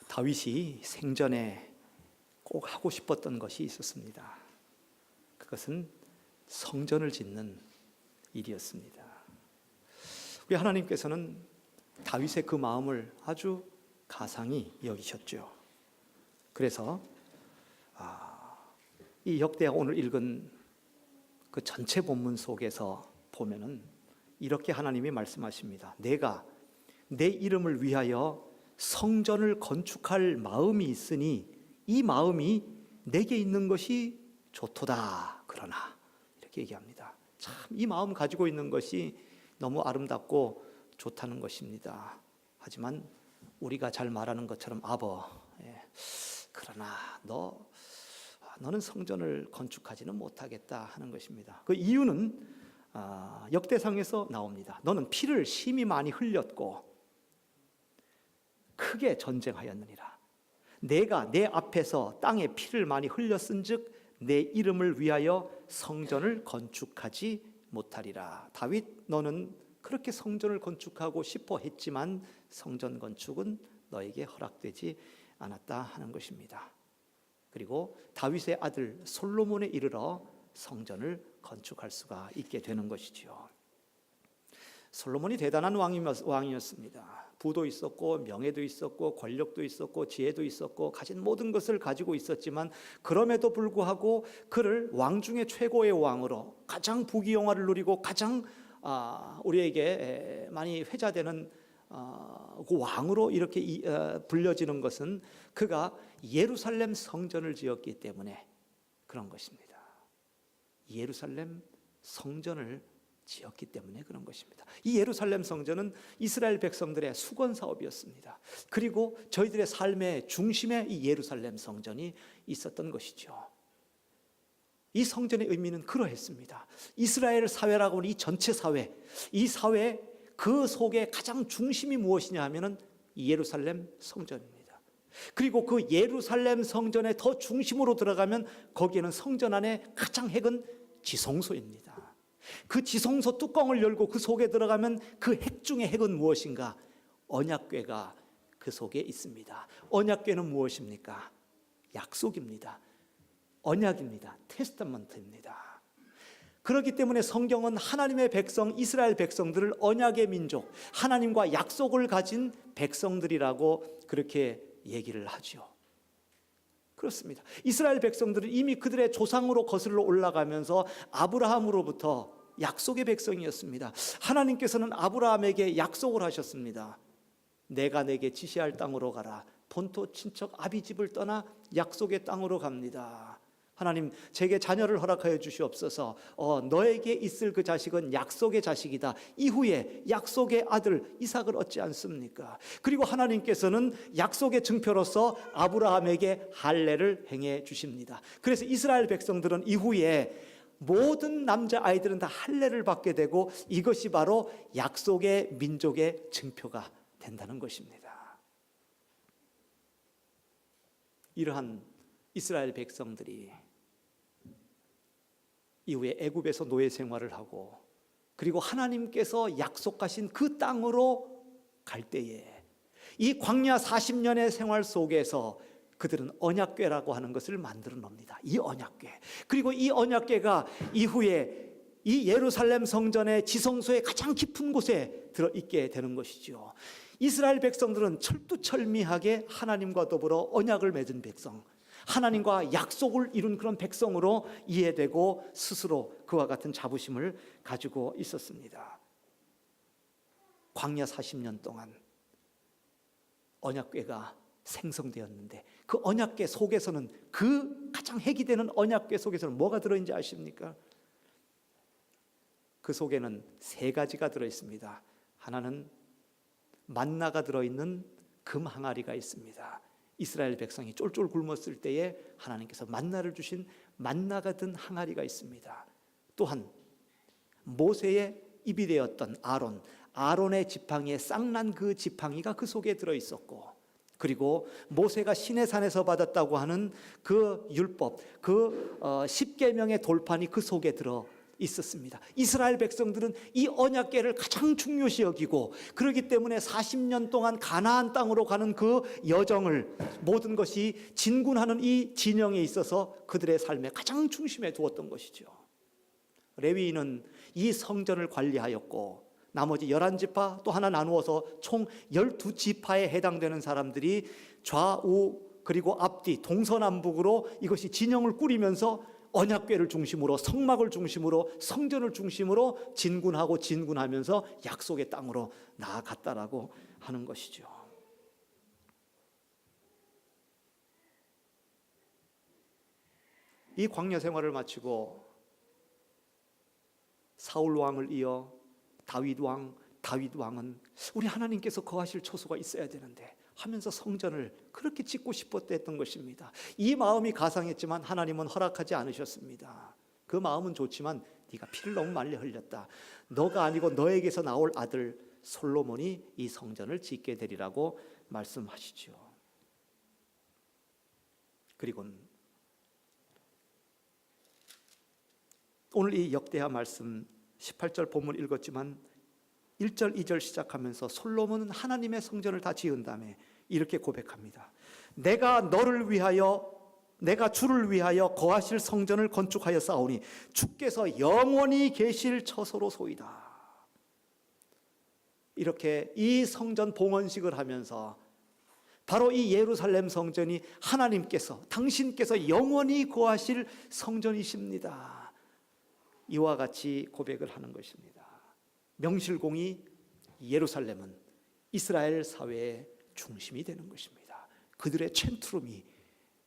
다윗이 생전에 꼭 하고 싶었던 것이 있었습니다. 그것은 성전을 짓는 일이었습니다. 우리 하나님께서는 다윗의 그 마음을 아주 가상히 여기셨죠. 그래서 이 역대하 오늘 읽은 그 전체 본문 속에서 보면은 이렇게 하나님이 말씀하십니다. 내가 내 이름을 위하여 성전을 건축할 마음이 있으니 이 마음이 내게 있는 것이 좋도다. 그러나 이렇게 얘기합니다. 참 이 마음 가지고 있는 것이 너무 아름답고 좋다는 것입니다. 하지만 우리가 잘 말하는 것처럼 그러나 너는 성전을 건축하지는 못하겠다 하는 것입니다. 그 이유는 역대상에서 나옵니다. 너는 피를 심히 많이 흘렸고 크게 전쟁하였느니라. 내가 내 앞에서 땅에 피를 많이 흘렸은즉 내 이름을 위하여 성전을 건축하지 못하리라. 다윗, 너는 그렇게 성전을 건축하고 싶어 했지만 성전 건축은 너에게 허락되지 않았다 하는 것입니다. 그리고 다윗의 아들 솔로몬에 이르러 성전을 건축할 수가 있게 되는 것이지요. 솔로몬이 대단한 왕이었습니다. 부도 있었고 명예도 있었고 권력도 있었고 지혜도 있었고 가진 모든 것을 가지고 있었지만 그럼에도 불구하고 그를 왕 중에 최고의 왕으로 가장 부귀영화를 누리고 가장 우리에게 많이 회자되는 그 왕으로 이렇게 불려지는 것은 그가 예루살렘 성전을 지었기 때문에 그런 것입니다. 예루살렘 성전을 지었기 때문에 그런 것입니다. 이 예루살렘 성전은 이스라엘 백성들의 수건 사업이었습니다. 그리고 저희들의 삶의 중심에 이 예루살렘 성전이 있었던 것이죠. 이 성전의 의미는 그러했습니다. 이스라엘 사회라고 하는 이 전체 사회, 이 사회 그 속에 가장 중심이 무엇이냐 하면은 이 예루살렘 성전입니다. 그리고 그 예루살렘 성전의 더 중심으로 들어가면 거기에는 성전 안에 가장 핵은 지성소입니다. 그 지성소 뚜껑을 열고 그 속에 들어가면 그 핵 중의 핵은 무엇인가? 언약궤가 그 속에 있습니다. 언약궤는 무엇입니까? 약속입니다. 언약입니다. 테스타먼트입니다. 그렇기 때문에 성경은 하나님의 백성, 이스라엘 백성들을 언약의 민족, 하나님과 약속을 가진 백성들이라고 그렇게 얘기를 하죠. 그렇습니다. 이스라엘 백성들은 이미 그들의 조상으로 거슬러 올라가면서 아브라함으로부터 약속의 백성이었습니다. 하나님께서는 아브라함에게 약속을 하셨습니다. 내가 내게 지시할 땅으로 가라. 본토 친척 아비집을 떠나 약속의 땅으로 갑니다. 하나님, 제게 자녀를 허락하여 주시옵소서. 너에게 있을 그 자식은 약속의 자식이다. 이후에 약속의 아들 이삭을 얻지 않습니까? 그리고 하나님께서는 약속의 증표로서 아브라함에게 할례를 행해 주십니다. 그래서 이스라엘 백성들은 이후에 모든 남자아이들은 다 할례를 받게 되고 이것이 바로 약속의 민족의 증표가 된다는 것입니다. 이러한 이스라엘 백성들이 이후에 애굽에서 노예 생활을 하고 그리고 하나님께서 약속하신 그 땅으로 갈 때에 이 광야 40년의 생활 속에서 그들은 언약궤라고 하는 것을 만들어 놉니다. 이 언약궤. 그리고 이 언약궤가 이후에 이 예루살렘 성전의 지성소의 가장 깊은 곳에 들어있게 되는 것이죠. 이스라엘 백성들은 철두철미하게 하나님과 더불어 언약을 맺은 백성, 하나님과 약속을 이룬 그런 백성으로 이해되고 스스로 그와 같은 자부심을 가지고 있었습니다. 광야 40년 동안 언약궤가 생성되었는데 그 언약궤 속에서는 그 가장 핵이 되는 언약궤 속에서는 뭐가 들어있는지 아십니까? 그 속에는 세 가지가 들어있습니다. 하나는 만나가 들어있는 금 항아리가 있습니다. 이스라엘 백성이 쫄쫄 굶었을 때에 하나님께서 만나를 주신 만나가 든 항아리가 있습니다. 또한 모세의 입이 되었던 아론의 지팡이에 쌍난 그 지팡이가 그 속에 들어있었고, 그리고 모세가 시내산에서 받았다고 하는 그 율법, 그 10계명의 돌판이 그 속에 들어 있었습니다. 이스라엘 백성들은 이 언약궤를 가장 중요시 여기고, 그렇기 때문에 40년 동안 가나안 땅으로 가는 그 여정을, 모든 것이 진군하는 이 진영에 있어서 그들의 삶의 가장 중심에 두었던 것이죠. 레위인은 이 성전을 관리하였고, 나머지 11지파 또 하나 나누어서 총 12지파에 해당되는 사람들이 좌우 그리고 앞뒤 동서남북으로 이것이 진영을 꾸리면서 언약궤를 중심으로, 성막을 중심으로, 성전을 중심으로 진군하면서 약속의 땅으로 나아갔다라고 하는 것이죠. 이 광야 생활을 마치고 사울 왕을 이어 다윗 왕은 우리 하나님께서 거하실 처소가 있어야 되는데 하면서 성전을 그렇게 짓고 싶었다 했던 것입니다. 이 마음이 가상했지만 하나님은 허락하지 않으셨습니다. 그 마음은 좋지만 네가 피를 너무 많이 흘렸다. 너가 아니고 너에게서 나올 아들 솔로몬이 이 성전을 짓게 되리라고 말씀하시죠. 그리고 오늘 이 역대하 말씀 18절 본문 읽었지만 1절 2절 시작하면서 솔로몬은 하나님의 성전을 다 지은 다음에 이렇게 고백합니다. 내가 주를 위하여 거하실 성전을 건축하여 쌓으니 주께서 영원히 계실 처소로소이다. 이렇게 이 성전 봉헌식을 하면서 바로 이 예루살렘 성전이 하나님께서, 당신께서 영원히 거하실 성전이십니다. 이와 같이 고백을 하는 것입니다. 명실공히 예루살렘은 이스라엘 사회의 중심이 되는 것입니다. 그들의 챈트룸이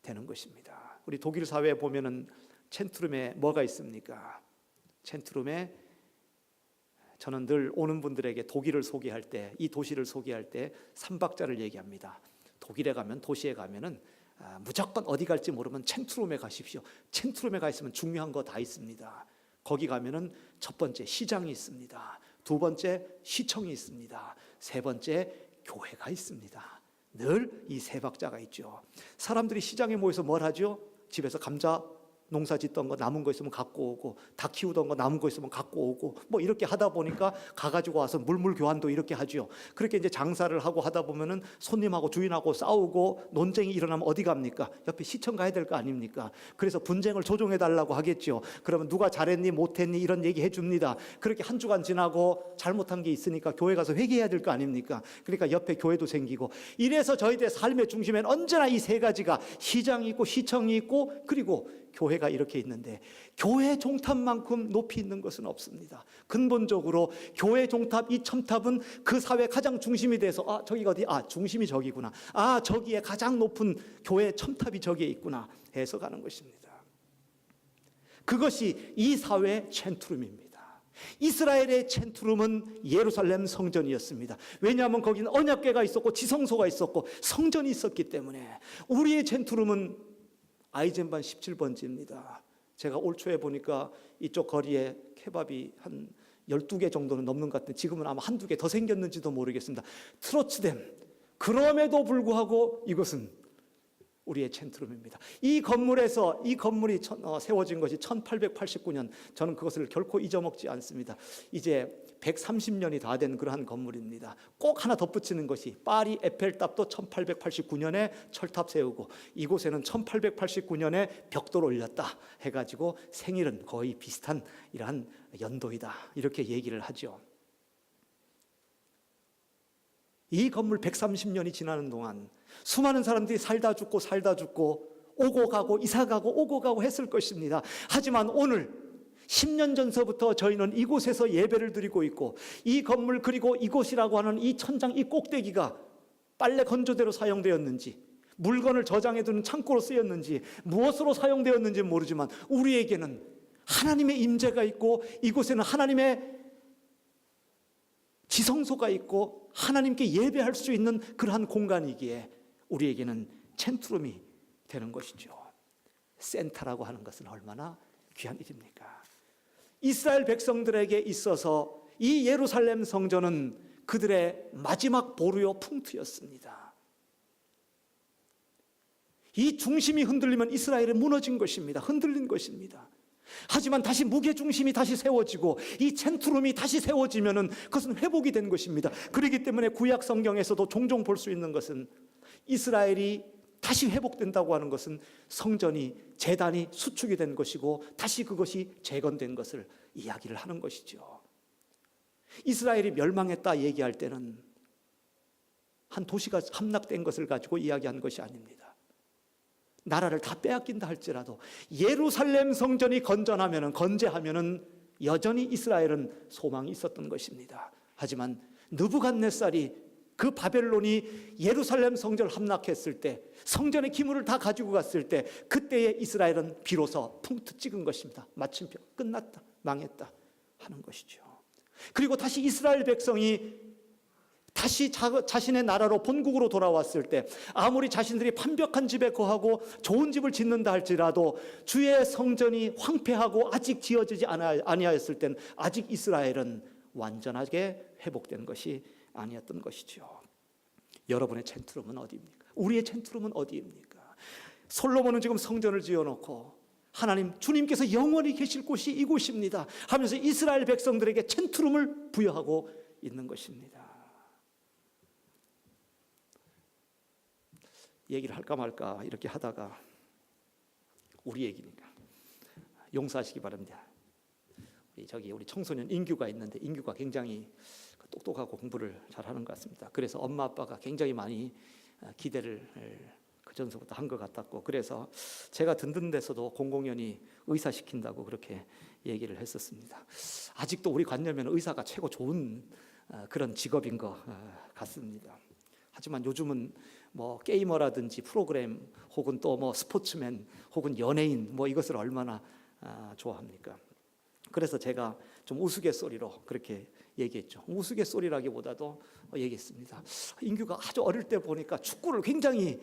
되는 것입니다. 우리 독일 사회에 보면은 챈트룸에 뭐가 있습니까? 챈트룸에 저는 늘 오는 분들에게 독일을 소개할 때, 이 도시를 소개할 때 3박자를 얘기합니다. 독일에 가면, 도시에 가면은 무조건 어디 갈지 모르면 챈트룸에 가십시오. 챈트룸에 가 있으면 중요한 거 다 있습니다. 거기 가면은 첫 번째 시장이 있습니다. 두 번째 시청이 있습니다. 세 번째 교회가 있습니다. 늘 이 세 박자가 있죠. 사람들이 시장에 모여서 뭘 하죠? 집에서 감자 농사 짓던 거 남은 거 있으면 갖고 오고, 닭 키우던 거 남은 거 있으면 갖고 오고, 뭐 이렇게 하다 보니까 가가지고 와서 물물 교환도 이렇게 하죠. 그렇게 이제 장사를 하고 하다 보면은 손님하고 주인하고 싸우고 논쟁이 일어나면 어디 갑니까? 옆에 시청 가야 될 거 아닙니까? 그래서 분쟁을 조정해 달라고 하겠죠. 그러면 누가 잘했니 못했니 이런 얘기 해줍니다. 그렇게 한 주간 지나고 잘못한 게 있으니까 교회 가서 회개해야 될 거 아닙니까? 그러니까 옆에 교회도 생기고, 이래서 저희들의 삶의 중심에는 언제나 이 세 가지가, 시장이 있고 시청이 있고 그리고 교회가 이렇게 있는데, 교회 종탑만큼 높이 있는 것은 없습니다. 근본적으로 교회 종탑, 이 첨탑은 그 사회 가장 중심이 돼서 저기가 어디? 중심이 저기구나. 저기에 가장 높은 교회 첨탑이 저기에 있구나 해서 가는 것입니다. 그것이 이 사회의 챈트룸입니다. 이스라엘의 챈트룸은 예루살렘 성전이었습니다. 왜냐하면 거기는 언약궤가 있었고 지성소가 있었고 성전이 있었기 때문에. 우리의 챈트룸은 아이젠반 17번지입니다. 제가 올 초에 보니까 이쪽 거리에 케밥이 한 12개 정도는 넘는 것 같은데 지금은 아마 한두 개 더 생겼는지도 모르겠습니다. 트로츠댐. 그럼에도 불구하고 이것은 우리의 챈트룸입니다. 이 건물이 세워진 것이 1889년. 저는 그것을 결코 잊어먹지 않습니다. 이제 130년이 다 된 그러한 건물입니다. 꼭 하나 덧붙이는 것이 파리 에펠탑도 1889년에 철탑 세우고, 이곳에는 1889년에 벽돌 올렸다 해가지고 생일은 거의 비슷한 이러한 연도이다 이렇게 얘기를 하죠. 이 건물 130년이 지나는 동안 수많은 사람들이 살다 죽고 오고 가고 이사 가고 오고 가고 했을 것입니다. 하지만 오늘 10년 전서부터 저희는 이곳에서 예배를 드리고 있고, 이 건물 그리고 이곳이라고 하는 이 천장, 이 꼭대기가 빨래 건조대로 사용되었는지, 물건을 저장해두는 창고로 쓰였는지, 무엇으로 사용되었는지 모르지만 우리에게는 하나님의 임재가 있고, 이곳에는 하나님의 지성소가 있고 하나님께 예배할 수 있는 그러한 공간이기에 우리에게는 챈트룸이 되는 것이죠. 센터라고 하는 것은 얼마나 귀한 일입니까? 이스라엘 백성들에게 있어서 이 예루살렘 성전은 그들의 마지막 보루요 풍투였습니다. 이 중심이 흔들리면 이스라엘이 무너진 것입니다. 흔들린 것입니다. 하지만 다시 무게중심이 다시 세워지고 이 센트룸이 다시 세워지면은 그것은 회복이 된 것입니다. 그렇기 때문에 구약 성경에서도 종종 볼 수 있는 것은 이스라엘이 다시 회복된다고 하는 것은 성전이 제단이 수축이 된 것이고 다시 그것이 재건된 것을 이야기를 하는 것이죠. 이스라엘이 멸망했다 얘기할 때는 한 도시가 함락된 것을 가지고 이야기한 것이 아닙니다. 나라를 다 빼앗긴다 할지라도 예루살렘 성전이 건재하면은 여전히 이스라엘은 소망이 있었던 것입니다. 하지만 느부갓네살이 그 바벨론이 예루살렘 성전을 함락했을 때, 성전의 기물을 다 가지고 갔을 때, 그때의 이스라엘은 비로소 풍트 찍은 것입니다. 마침표 끝났다, 망했다 하는 것이죠. 그리고 다시 이스라엘 백성이 다시 자신의 나라로 본국으로 돌아왔을 때, 아무리 자신들이 판벽한 집에 거하고 좋은 집을 짓는다 할지라도 주의 성전이 황폐하고 아직 지어지지 아니하였을 땐 아직 이스라엘은 완전하게 회복된 것이 아니었던 것이죠. 여러분의 센트룸은 어디입니까? 우리의 센트룸은 어디입니까? 솔로몬은 지금 성전을 지어놓고 하나님, 주님께서 영원히 계실 곳이 이곳입니다 하면서 이스라엘 백성들에게 센트룸을 부여하고 있는 것입니다. 얘기를 할까 말까 이렇게 하다가 우리 얘기니까 용서하시기 바랍니다. 우리 청소년 인규가 있는데, 인규가 굉장히 똑똑하고 공부를 잘하는 것 같습니다. 그래서 엄마 아빠가 굉장히 많이 기대를 그 전서부터 한 것 같았고, 그래서 제가 듣는 데서도 공공연히 의사 시킨다고 그렇게 얘기를 했었습니다. 아직도 우리 관념에는 의사가 최고 좋은 그런 직업인 것 같습니다. 하지만 요즘은 뭐 게이머라든지 프로그램 혹은 또 뭐 스포츠맨 혹은 연예인 뭐 이것을 얼마나 좋아합니까? 그래서 제가 좀 우스갯소리로 그렇게 얘기했죠. 우스갯소리라기보다도 얘기했습니다. 인규가 아주 어릴 때 보니까 축구를 굉장히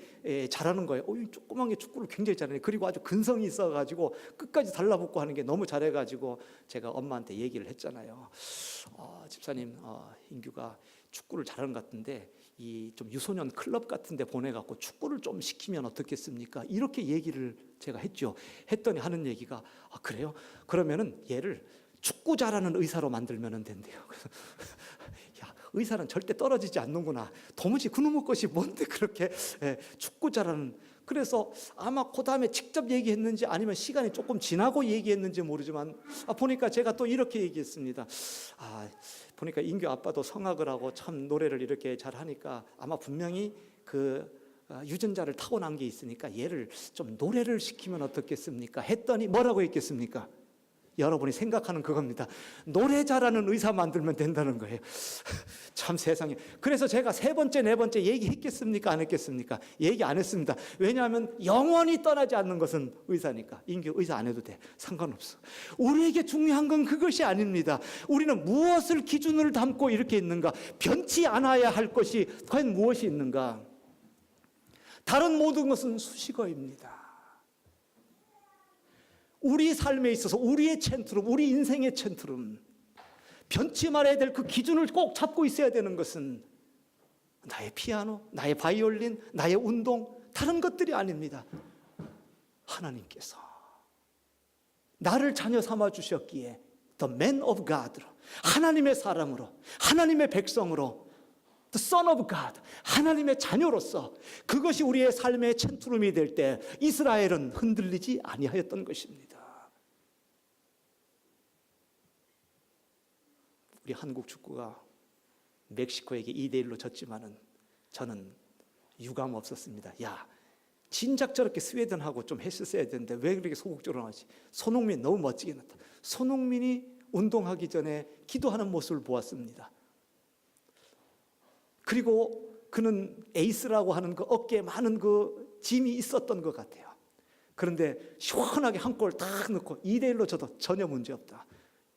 잘하는 거예요. 조그만 게 축구를 굉장히 잘하네. 그리고 아주 근성이 있어가지고 끝까지 달라붙고 하는 게 너무 잘해가지고 제가 엄마한테 얘기를 했잖아요. 집사님, 인규가 축구를 잘하는 것 같은데 이 좀 유소년 클럽 같은데 보내갖고 축구를 좀 시키면 어떻겠습니까? 이렇게 얘기를 제가 했죠. 했더니 하는 얘기가, 그래요? 그러면은 얘를 축구 잘하는 의사로 만들면 된대요. 그래서 야, 의사는 절대 떨어지지 않는구나. 도무지 그놈의 것이 뭔데 그렇게 축구 잘하는. 그래서 아마 그 다음에 직접 얘기했는지 아니면 시간이 조금 지나고 얘기했는지 모르지만 보니까 제가 또 이렇게 얘기했습니다. 보니까 인규 아빠도 성악을 하고 참 노래를 이렇게 잘하니까 아마 분명히 그 유전자를 타고난 게 있으니까 얘를 좀 노래를 시키면 어떻겠습니까? 했더니 뭐라고 했겠습니까? 여러분이 생각하는 그겁니다. 노래 잘하는 의사 만들면 된다는 거예요. 참 세상에. 그래서 제가 세 번째, 네 번째 얘기했겠습니까? 안 했겠습니까? 얘기 안 했습니다. 왜냐하면 영원히 떠나지 않는 것은 의사니까. 인규 의사 안 해도 돼. 상관없어. 우리에게 중요한 건 그것이 아닙니다. 우리는 무엇을 기준을 담고 이렇게 있는가? 변치 않아야 할 것이 과연 무엇이 있는가? 다른 모든 것은 수식어입니다. 우리 삶에 있어서 우리의 센트룸, 우리 인생의 센트룸, 변치 말아야 될 그 기준을 꼭 잡고 있어야 되는 것은 나의 피아노, 나의 바이올린, 나의 운동, 다른 것들이 아닙니다. 하나님께서 나를 자녀 삼아 주셨기에 The man of God로, 하나님의 사람으로, 하나님의 백성으로, The Son of God, 하나님의 자녀로서 그것이 우리의 삶의 센트룸이 될 때 이스라엘은 흔들리지 아니하였던 것입니다. 우리 한국 축구가 멕시코에게 2대1로 졌지만은 저는 유감 없었습니다. 야, 진작 저렇게 스웨덴하고 좀 했었어야 되는데 왜 그렇게 소극적으로 하지? 손흥민 너무 멋지게 났다. 손흥민이 운동하기 전에 기도하는 모습을 보았습니다. 그리고 그는 에이스라고 하는 그 어깨에 많은 그 짐이 있었던 것 같아요. 그런데 시원하게 한 골 딱 넣고 2대1로 져도 전혀 문제없다.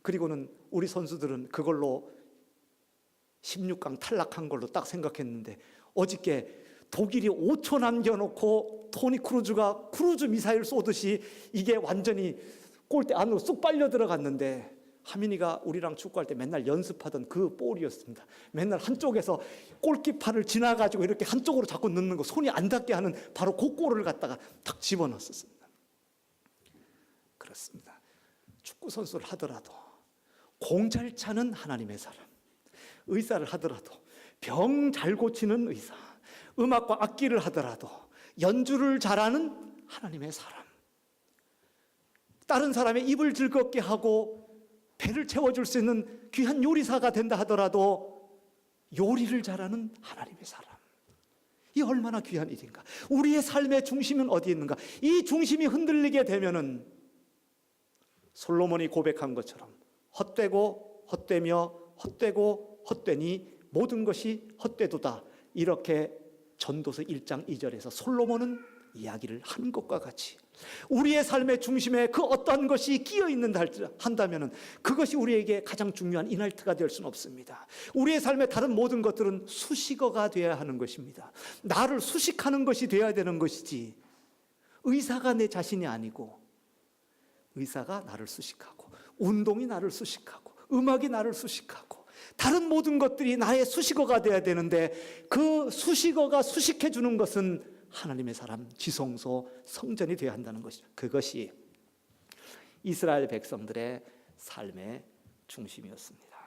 그리고는 우리 선수들은 그걸로 16강 탈락한 걸로 딱 생각했는데 어저께 독일이 5초 남겨놓고 토니 크루즈가 크루즈 미사일 쏘듯이 이게 완전히 골대 안으로 쑥 빨려 들어갔는데 하민이가 우리랑 축구할 때 맨날 연습하던 그 볼이었습니다. 맨날 한쪽에서 골키퍼를 지나가지고 이렇게 한쪽으로 자꾸 넣는 거, 손이 안 닿게 하는 바로 그 골을 갖다가 탁 집어넣었습니다. 그렇습니다. 축구 선수를 하더라도, 공 잘 차는 하나님의 사람, 의사를 하더라도, 병 잘 고치는 의사, 음악과 악기를 하더라도 연주를 잘하는 하나님의 사람, 다른 사람의 입을 즐겁게 하고 배를 채워줄 수 있는 귀한 요리사가 된다 하더라도 요리를 잘하는 하나님의 사람, 이 얼마나 귀한 일인가. 우리의 삶의 중심은 어디 있는가. 이 중심이 흔들리게 되면은 솔로몬이 고백한 것처럼 헛되고 헛되며 헛되고 헛되니 모든 것이 헛되도다, 이렇게 전도서 1장 2절에서 솔로몬은 이야기를 하는 것과 같이 우리의 삶의 중심에 그 어떤 것이 끼어 있는다 한다면 그것이 우리에게 가장 중요한 인하이트가 될 수는 없습니다. 우리의 삶의 다른 모든 것들은 수식어가 되어야 하는 것입니다. 나를 수식하는 것이 되어야 되는 것이지, 의사가 내 자신이 아니고 의사가 나를 수식하고, 운동이 나를 수식하고, 음악이 나를 수식하고, 다른 모든 것들이 나의 수식어가 되어야 되는데 그 수식어가 수식해 주는 것은 하나님의 사람, 지성소, 성전이 되어야 한다는 것이죠. 그것이 이스라엘 백성들의 삶의 중심이었습니다.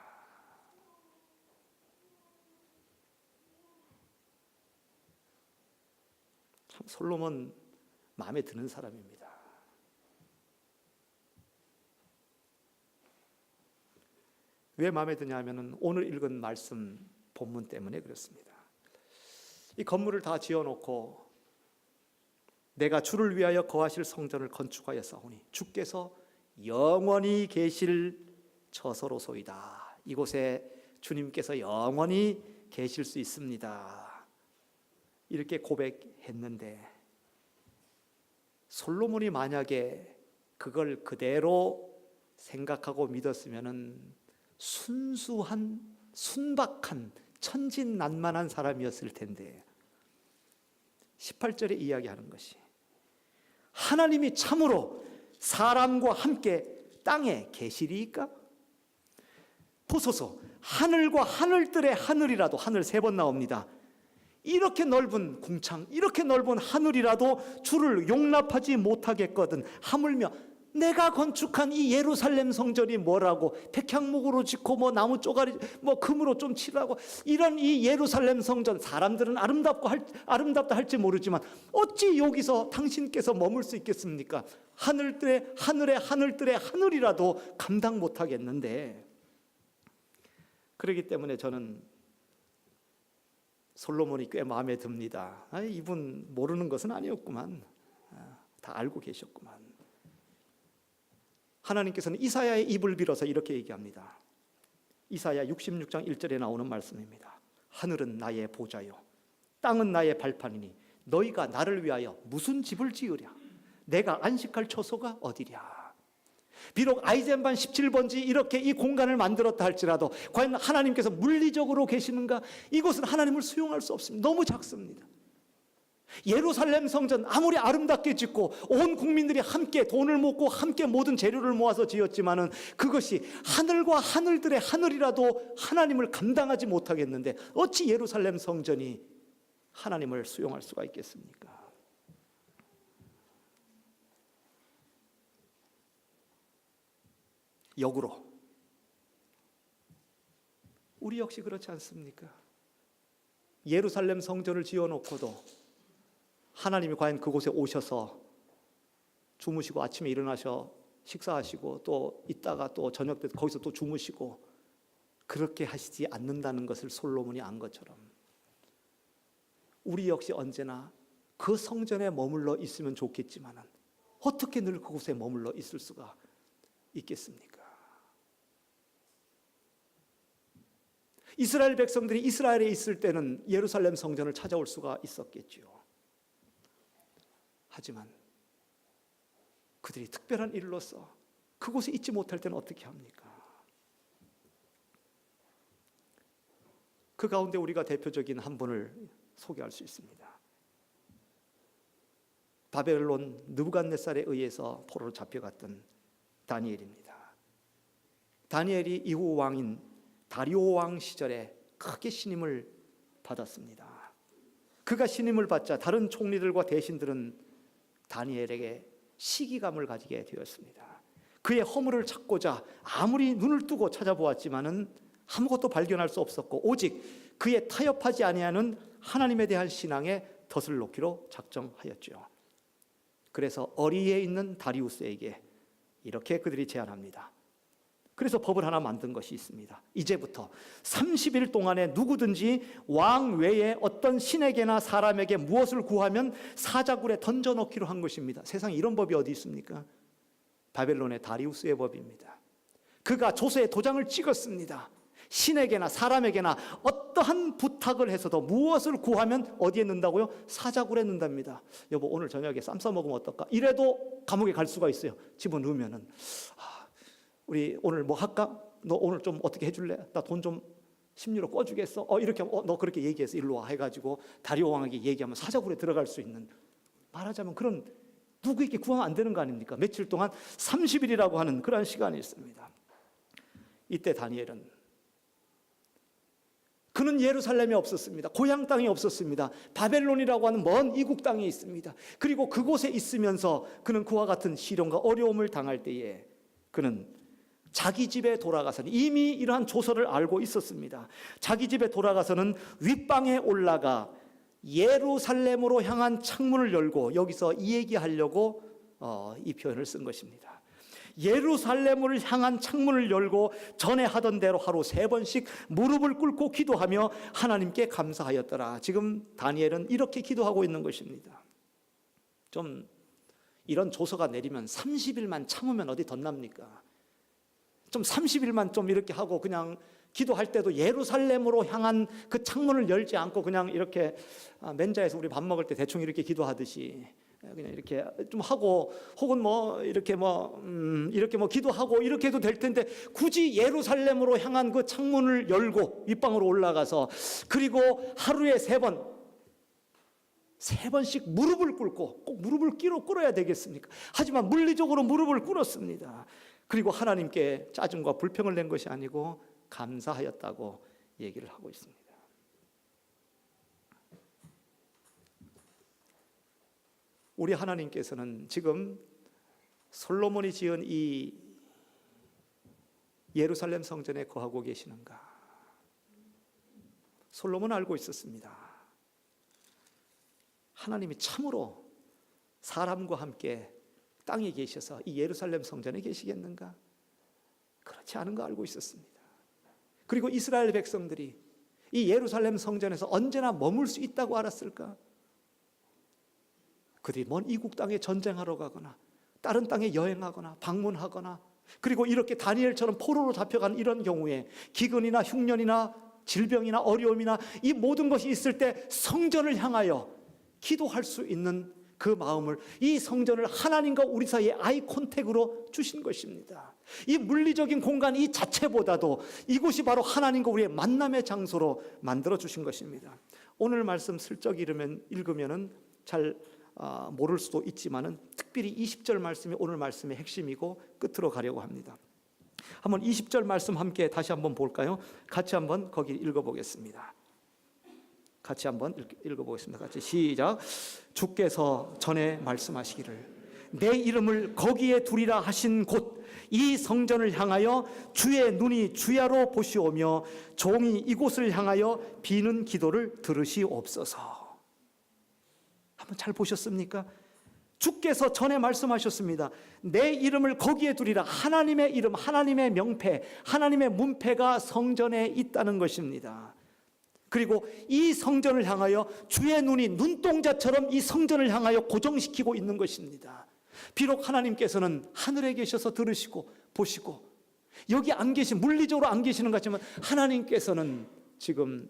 참 솔로몬 마음에 드는 사람입니다. 왜 마음에 드냐 하면은 오늘 읽은 말씀 본문 때문에 그렇습니다. 이 건물을 다 지어놓고 내가 주를 위하여 거하실 성전을 건축하여 싸우니 주께서 영원히 계실 처소로소이다. 이곳에 주님께서 영원히 계실 수 있습니다. 이렇게 고백했는데 솔로몬이 만약에 그걸 그대로 생각하고 믿었으면은 순수한, 순박한, 천진난만한 사람이었을 텐데 18절에 이야기하는 것이 하나님이 참으로 사람과 함께 땅에 계시리이까? 보소서, 하늘과 하늘들의 하늘이라도, 하늘 3번 나옵니다. 이렇게 넓은 궁창, 이렇게 넓은 하늘이라도 주를 용납하지 못하겠거든 하물며 내가 건축한 이 예루살렘 성전이 뭐라고, 백향목으로 짓고 뭐 나무 쪼가리 뭐 금으로 좀 칠하고 이런 이 예루살렘 성전, 사람들은 아름답다 할지 모르지만 어찌 여기서 당신께서 머물 수 있겠습니까? 하늘의 하늘이라도 감당 못하겠는데. 그렇기 때문에 저는 솔로몬이 꽤 마음에 듭니다. 이분 모르는 것은 아니었구만, 다 알고 계셨구만. 하나님께서는 이사야의 입을 빌어서 이렇게 얘기합니다. 이사야 66장 1절에 나오는 말씀입니다. 하늘은 나의 보좌요 땅은 나의 발판이니 너희가 나를 위하여 무슨 집을 지으랴? 내가 안식할 처소가 어디랴? 비록 아이젠반 17번지 이렇게 이 공간을 만들었다 할지라도 과연 하나님께서 물리적으로 계시는가? 이곳은 하나님을 수용할 수 없습니다. 너무 작습니다. 예루살렘 성전 아무리 아름답게 짓고 온 국민들이 함께 돈을 모고 함께 모든 재료를 모아서 지었지만은 그것이 하늘과 하늘들의 하늘이라도 하나님을 감당하지 못하겠는데 어찌 예루살렘 성전이 하나님을 수용할 수가 있겠습니까? 역으로 우리 역시 그렇지 않습니까? 예루살렘 성전을 지어놓고도 하나님이 과연 그곳에 오셔서 주무시고 아침에 일어나셔 식사하시고 또 있다가 또 저녁 때 거기서 또 주무시고 그렇게 하시지 않는다는 것을 솔로몬이 안 것처럼 우리 역시 언제나 그 성전에 머물러 있으면 좋겠지만 어떻게 늘 그곳에 머물러 있을 수가 있겠습니까? 이스라엘 백성들이 이스라엘에 있을 때는 예루살렘 성전을 찾아올 수가 있었겠죠. 하지만 그들이 특별한 일로서 그곳에 있지 못할 때는 어떻게 합니까? 그 가운데 우리가 대표적인 한 분을 소개할 수 있습니다. 바벨론 느부갓네살에 의해서 포로로 잡혀갔던 다니엘입니다. 다니엘이 이후 왕인 다리오 왕 시절에 크게 신임을 받았습니다. 그가 신임을 받자 다른 총리들과 대신들은 다니엘에게 시기감을 가지게 되었습니다. 그의 허물을 찾고자 아무리 눈을 뜨고 찾아보았지만은 아무것도 발견할 수 없었고, 오직 그의 타협하지 아니하는 하나님에 대한 신앙에 덫을 놓기로 작정하였죠. 그래서 어리에 있는 다리우스에게 이렇게 그들이 제안합니다. 그래서 법을 하나 만든 것이 있습니다. 이제부터 30일 동안에 누구든지 왕 외에 어떤 신에게나 사람에게 무엇을 구하면 사자굴에 던져넣기로 한 것입니다. 세상에 이런 법이 어디 있습니까? 바벨론의 다리우스의 법입니다. 그가 조서에 도장을 찍었습니다. 신에게나 사람에게나 어떠한 부탁을 해서도 무엇을 구하면 어디에 넣는다고요? 사자굴에 넣는답니다. 여보, 오늘 저녁에 쌈 싸먹으면 어떨까? 이래도 감옥에 갈 수가 있어요. 집어넣으면은. 우리 오늘 뭐 할까? 너 오늘 좀 어떻게 해줄래? 나 돈 좀 10유로 꿔주겠어? 이렇게 너 그렇게 얘기해서 일로 와 해가지고 다리오 왕에게 얘기하면 사자굴에 들어갈 수 있는, 말하자면 그런, 누구에게 구하면 안 되는 거 아닙니까? 며칠 동안 30일이라고 하는 그런 시간이 있습니다. 이때 다니엘은, 그는 예루살렘에 없었습니다. 고향 땅이 없었습니다. 바벨론이라고 하는 먼 이국 땅에 있습니다. 그리고 그곳에 있으면서 그는 그와 같은 시련과 어려움을 당할 때에 그는 자기 집에 돌아가서는, 이미 이러한 조서를 알고 있었습니다. 자기 집에 돌아가서는 윗방에 올라가 예루살렘으로 향한 창문을 열고, 여기서 이 얘기하려고 이 표현을 쓴 것입니다. 예루살렘을 향한 창문을 열고 전에 하던 대로 하루 3번씩 무릎을 꿇고 기도하며 하나님께 감사하였더라. 지금 다니엘은 이렇게 기도하고 있는 것입니다. 좀 이런 조서가 내리면 30일만 참으면 어디 덧납니까? 좀 30일만 좀 이렇게 하고 그냥 기도할 때도 예루살렘으로 향한 그 창문을 열지 않고 그냥 이렇게 맨자에서 우리 밥 먹을 때 대충 이렇게 기도하듯이 그냥 이렇게 좀 하고, 혹은 뭐 이렇게 이렇게 기도하고 이렇게 해도 될 텐데, 굳이 예루살렘으로 향한 그 창문을 열고 윗방으로 올라가서, 그리고 하루에 3번씩 무릎을 꿇고, 꼭 무릎을 꿇어야 되겠습니까? 하지만 물리적으로 무릎을 꿇었습니다. 그리고 하나님께 짜증과 불평을 낸 것이 아니고 감사하였다고 얘기를 하고 있습니다. 우리 하나님께서는 지금 솔로몬이 지은 이 예루살렘 성전에 거하고 계시는가? 솔로몬은 알고 있었습니다. 하나님이 참으로 사람과 함께 땅에 계셔서 이 예루살렘 성전에 계시겠는가? 그렇지 않은 거 알고 있었습니다. 그리고 이스라엘 백성들이 이 예루살렘 성전에서 언제나 머물 수 있다고 알았을까? 그들이 먼 이국 땅에 전쟁하러 가거나 다른 땅에 여행하거나 방문하거나, 그리고 이렇게 다니엘처럼 포로로 잡혀간 이런 경우에 기근이나 흉년이나 질병이나 어려움이나 이 모든 것이 있을 때 성전을 향하여 기도할 수 있는 그 마음을, 이 성전을 하나님과 우리 사이의 아이 콘택으로 주신 것입니다. 이 물리적인 공간 이 자체보다도 이곳이 바로 하나님과 우리의 만남의 장소로 만들어 주신 것입니다. 오늘 말씀 슬쩍 읽으면은 잘 모를 수도 있지만은 특별히 20절 말씀이 오늘 말씀의 핵심이고 끝으로 가려고 합니다. 한번 20절 말씀 함께 다시 한번 볼까요? 같이 한번 거기 읽어보겠습니다. 같이 한번 읽어보겠습니다. 같이 시작. 주께서 전에 말씀하시기를 내 이름을 거기에 두리라 하신 곳 이 성전을 향하여 주의 눈이 주야로 보시오며 종이 이곳을 향하여 비는 기도를 들으시옵소서. 한번 잘 보셨습니까? 주께서 전에 말씀하셨습니다. 내 이름을 거기에 두리라. 하나님의 이름, 하나님의 명패, 하나님의 문패가 성전에 있다는 것입니다. 그리고 이 성전을 향하여 주의 눈이 눈동자처럼 이 성전을 향하여 고정시키고 있는 것입니다. 비록 하나님께서는 하늘에 계셔서 들으시고 보시고 여기 안 계신, 물리적으로 안 계시는 것 같지만 하나님께서는 지금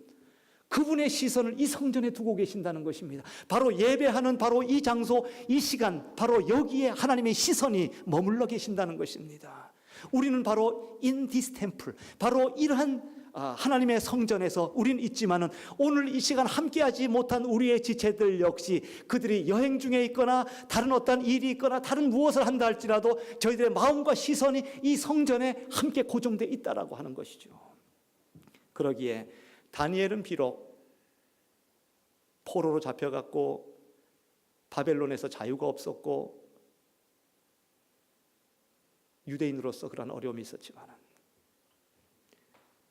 그분의 시선을 이 성전에 두고 계신다는 것입니다. 바로 예배하는 바로 이 장소, 이 시간, 바로 여기에 하나님의 시선이 머물러 계신다는 것입니다. 우리는 바로 in this temple, 바로 이러한 하나님의 성전에서 우리는 있지만은 오늘 이 시간 함께하지 못한 우리의 지체들 역시 그들이 여행 중에 있거나 다른 어떤 일이 있거나 다른 무엇을 한다 할지라도 저희들의 마음과 시선이 이 성전에 함께 고정되어 있다라고 하는 것이죠. 그러기에 다니엘은 비록 포로로 잡혀갔고 바벨론에서 자유가 없었고 유대인으로서 그런 어려움이 있었지만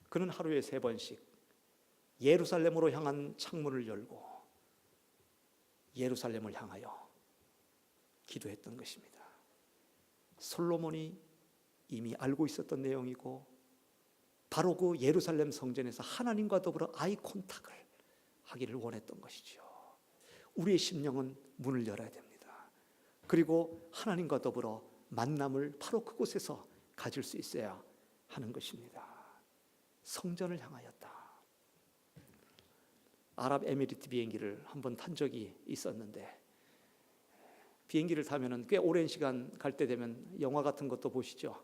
그는 하루에 3번씩 예루살렘으로 향한 창문을 열고 예루살렘을 향하여 기도했던 것입니다. 솔로몬이 이미 알고 있었던 내용이고 바로 그 예루살렘 성전에서 하나님과 더불어 아이 콘탁을 하기를 원했던 것이죠. 우리의 심령은 문을 열어야 됩니다. 그리고 하나님과 더불어 만남을 바로 그곳에서 가질 수 있어야 하는 것입니다. 성전을 향하였다. 아랍에미리트 비행기를 한번 탄 적이 있었는데 비행기를 타면은 꽤 오랜 시간 갈 때 되면 영화 같은 것도 보시죠.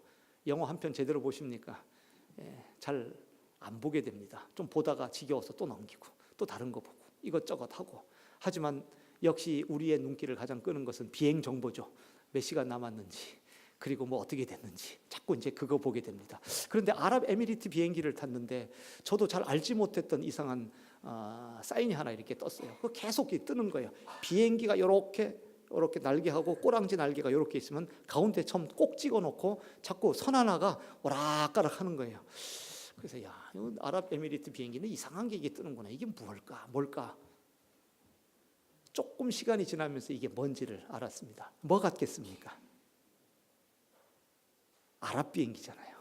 영화 한 편 제대로 보십니까? 잘 안 보게 됩니다. 좀 보다가 지겨워서 또 넘기고 또 다른 거 보고 이것저것 하고. 하지만 역시 우리의 눈길을 가장 끄는 것은 비행 정보죠. 몇 시간 남았는지 그리고 뭐 어떻게 됐는지 자꾸 이제 그거 보게 됩니다. 그런데 아랍에미리트 비행기를 탔는데 저도 잘 알지 못했던 이상한 사인이 하나 이렇게 떴어요. 그 계속 뜨는 거예요. 비행기가 이렇게 날개하고 꼬랑지 날개가 이렇게 있으면 가운데 처음 꼭 찍어놓고 자꾸 선 하나가 오락가락 하는 거예요. 그래서 야, 아랍에미리트 비행기는 이상한 게 이게 뜨는구나. 이게 뭘까? 조금 시간이 지나면서 이게 뭔지를 알았습니다. 뭐 같겠습니까? 아랍 비행기잖아요.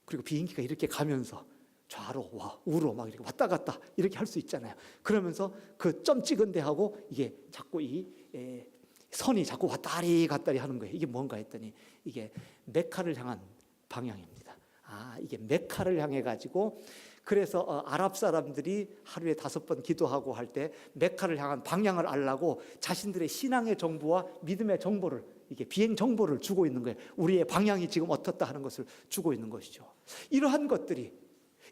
그리고 비행기가 이렇게 가면서 좌로 우로 막 이렇게 왔다 갔다 이렇게 할 수 있잖아요. 그러면서 그 점 찍은 데하고 이게 자꾸 선이 자꾸 왔다리 갔다리 하는 거예요. 이게 뭔가 했더니 이게 메카를 향한 방향입니다. 이게 메카를 향해 가지고 그래서 아랍 사람들이 하루에 5번 기도하고 할 때 메카를 향한 방향을 알라고 자신들의 신앙의 정보와 믿음의 정보를 이게 비행 정보를 주고 있는 거예요. 우리의 방향이 지금 어떻다 하는 것을 주고 있는 것이죠. 이러한 것들이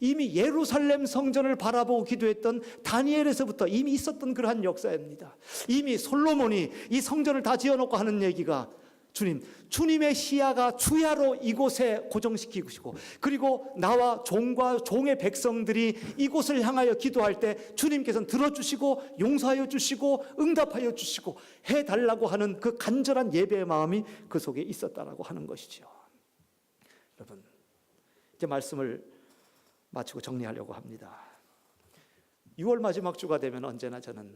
이미 예루살렘 성전을 바라보고 기도했던 다니엘에서부터 이미 있었던 그러한 역사입니다. 이미 솔로몬이 이 성전을 다 지어놓고 하는 얘기가 주님의 시야가 주야로 이곳에 고정시키시고 그리고 나와 종과 종의 백성들이 이곳을 향하여 기도할 때 주님께서는 들어주시고 용서하여 주시고 응답하여 주시고 해달라고 하는 그 간절한 예배의 마음이 그 속에 있었다라고 하는 것이죠. 여러분, 이제 말씀을 마치고 정리하려고 합니다. 6월 마지막 주가 되면 언제나 저는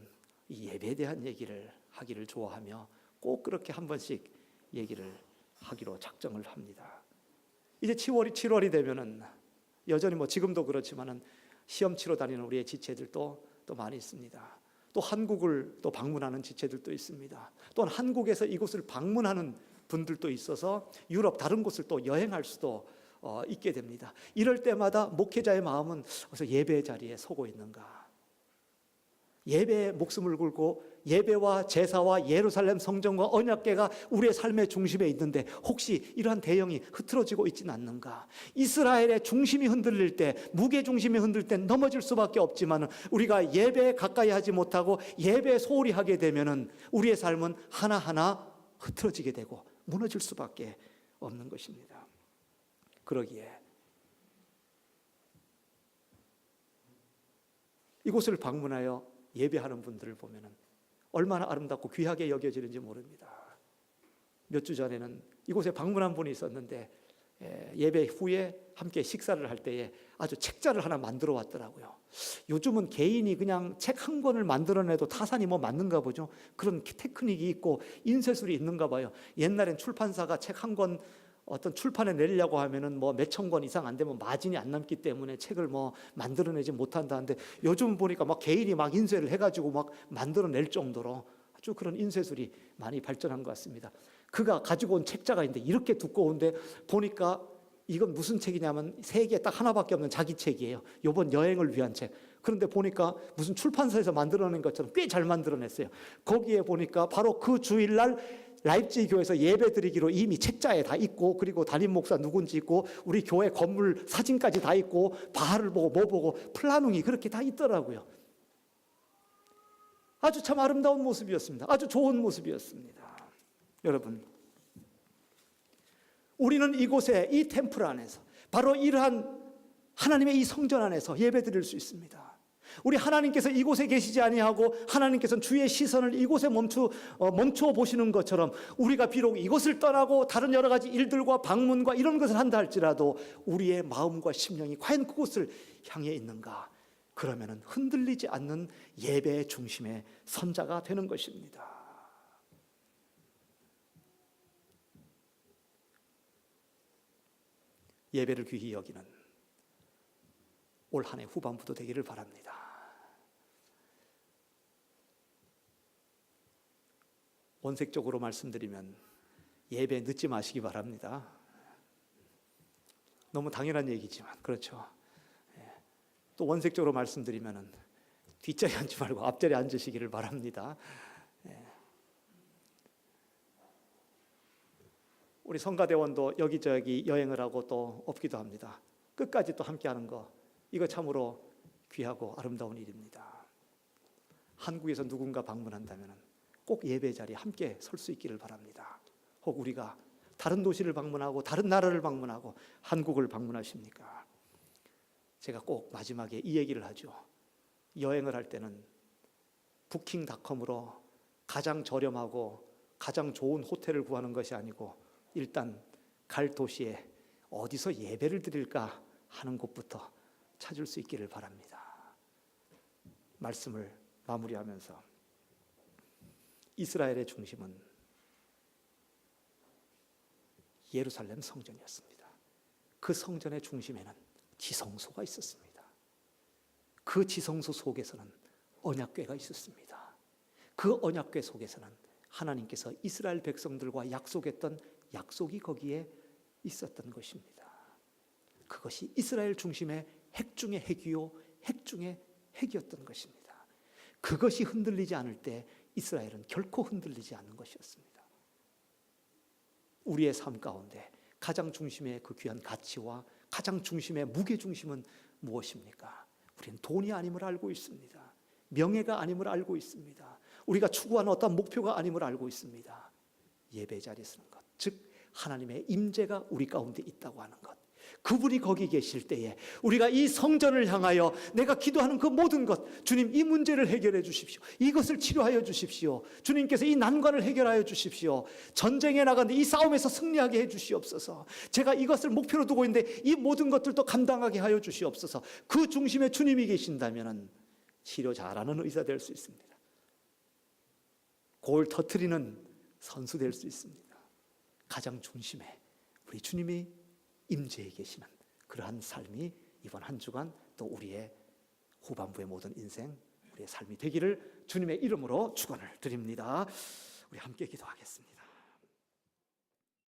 이 예배에 대한 얘기를 하기를 좋아하며 꼭 그렇게 한 번씩 얘기를 하기로 작정을 합니다. 이제 7월이 되면은 여전히 지금도 그렇지만은 시험 치러 다니는 우리의 지체들도 또 많이 있습니다. 또 한국을 또 방문하는 지체들도 있습니다. 또한 한국에서 이곳을 방문하는 분들도 있어서 유럽 다른 곳을 또 여행할 수도 있게 됩니다. 이럴 때마다 목회자의 마음은 그래서 예배 자리에 서고 있는가? 예배에 목숨을 걸고 예배와 제사와 예루살렘 성전과 언약궤가 우리의 삶의 중심에 있는데 혹시 이러한 대형이 흐트러지고 있지는 않는가? 이스라엘의 중심이 흔들릴 때, 무게 중심이 흔들릴 때 넘어질 수밖에 없지만 우리가 예배에 가까이 하지 못하고 예배에 소홀히 하게 되면 우리의 삶은 하나하나 흐트러지게 되고 무너질 수밖에 없는 것입니다. 그러기에 이곳을 방문하여 예배하는 분들을 보면 얼마나 아름답고 귀하게 여겨지는지 모릅니다. 몇 주 전에는 이곳에 방문한 분이 있었는데 예배 후에 함께 식사를 할 때에 아주 책자를 하나 만들어 왔더라고요. 요즘은 개인이 그냥 책 한 권을 만들어내도 타산이 맞는가 보죠. 그런 테크닉이 있고 인쇄술이 있는가 봐요. 옛날엔 출판사가 책 한 권 어떤 출판에 내려고 하면은 몇천 권 이상 안 되면 마진이 안 남기 때문에 책을 만들어내지 못한다는데 요즘 보니까 개인이 인쇄를 해가지고 만들어낼 정도로 아주 그런 인쇄술이 많이 발전한 것 같습니다. 그가 가지고 온 책자가 있는데 이렇게 두꺼운데 보니까 이건 무슨 책이냐면 세계에 딱 하나밖에 없는 자기 책이에요. 이번 여행을 위한 책. 그런데 보니까 무슨 출판사에서 만들어낸 것처럼 꽤 잘 만들어냈어요. 거기에 보니까 바로 그 주일날 라입지히 교회에서 예배 드리기로 이미 책자에 다 있고 그리고 담임 목사 누군지 있고 우리 교회 건물 사진까지 다 있고 바하를 보고 보고 플라능이 그렇게 다 있더라고요. 아주 참 아름다운 모습이었습니다. 아주 좋은 모습이었습니다. 여러분, 우리는 이곳에 이 템플 안에서 바로 이러한 하나님의 이 성전 안에서 예배 드릴 수 있습니다. 우리 하나님께서 이곳에 계시지 아니하고 하나님께서는 주의 시선을 이곳에 멈추어 보시는 것처럼 우리가 비록 이곳을 떠나고 다른 여러 가지 일들과 방문과 이런 것을 한다 할지라도 우리의 마음과 심령이 과연 그곳을 향해 있는가? 그러면은 흔들리지 않는 예배의 중심의 선자가 되는 것입니다. 예배를 귀히 여기는 올 한 해 후반부도 되기를 바랍니다. 원색적으로 말씀드리면 예배 늦지 마시기 바랍니다. 너무 당연한 얘기지만 그렇죠. 또 원색적으로 말씀드리면 뒷자리에 앉지 말고 앞자리에 앉으시기를 바랍니다. 우리 성가대원도 여기저기 여행을 하고 또 없기도 합니다. 끝까지 또 함께하는 거, 이거 참으로 귀하고 아름다운 일입니다. 한국에서 누군가 방문한다면 꼭 예배 자리에 함께 설 수 있기를 바랍니다. 혹 우리가 다른 도시를 방문하고 다른 나라를 방문하고 한국을 방문하십니까? 제가 꼭 마지막에 이 얘기를 하죠. 여행을 할 때는 부킹닷컴으로 가장 저렴하고 가장 좋은 호텔을 구하는 것이 아니고 일단 갈 도시에 어디서 예배를 드릴까 하는 곳부터 찾을 수 있기를 바랍니다. 말씀을 마무리하면서 이스라엘의 중심은 예루살렘 성전이었습니다. 그 성전의 중심에는 지성소가 있었습니다. 그 지성소 속에서는 언약궤가 있었습니다. 그 언약궤 속에서는 하나님께서 이스라엘 백성들과 약속했던 약속이 거기에 있었던 것입니다. 그것이 이스라엘 중심의 핵 중의 핵이요 핵 중의 핵이었던 것입니다. 그것이 흔들리지 않을 때 이스라엘은 결코 흔들리지 않는 것이었습니다. 우리의 삶 가운데 가장 중심의 그 귀한 가치와 가장 중심의 무게중심은 무엇입니까? 우리는 돈이 아님을 알고 있습니다. 명예가 아님을 알고 있습니다. 우리가 추구하는 어떤 목표가 아님을 알고 있습니다. 예배 자리에 서는 것, 즉 하나님의 임재가 우리 가운데 있다고 하는 것, 그분이 거기 계실 때에 우리가 이 성전을 향하여 내가 기도하는 그 모든 것, 주님 이 문제를 해결해 주십시오. 이것을 치료하여 주십시오. 주님께서 이 난관을 해결하여 주십시오. 전쟁에 나가는데 이 싸움에서 승리하게 해 주시옵소서. 제가 이것을 목표로 두고 있는데 이 모든 것들도 감당하게 하여 주시옵소서. 그 중심에 주님이 계신다면 치료 잘하는 의사 될 수 있습니다. 골 터트리는 선수 될 수 있습니다. 가장 중심에 우리 주님이 임재해 계시는 그러한 삶이 이번 한 주간 또 우리의 후반부의 모든 인생, 우리의 삶이 되기를 주님의 이름으로 축원을 드립니다. 우리 함께 기도하겠습니다.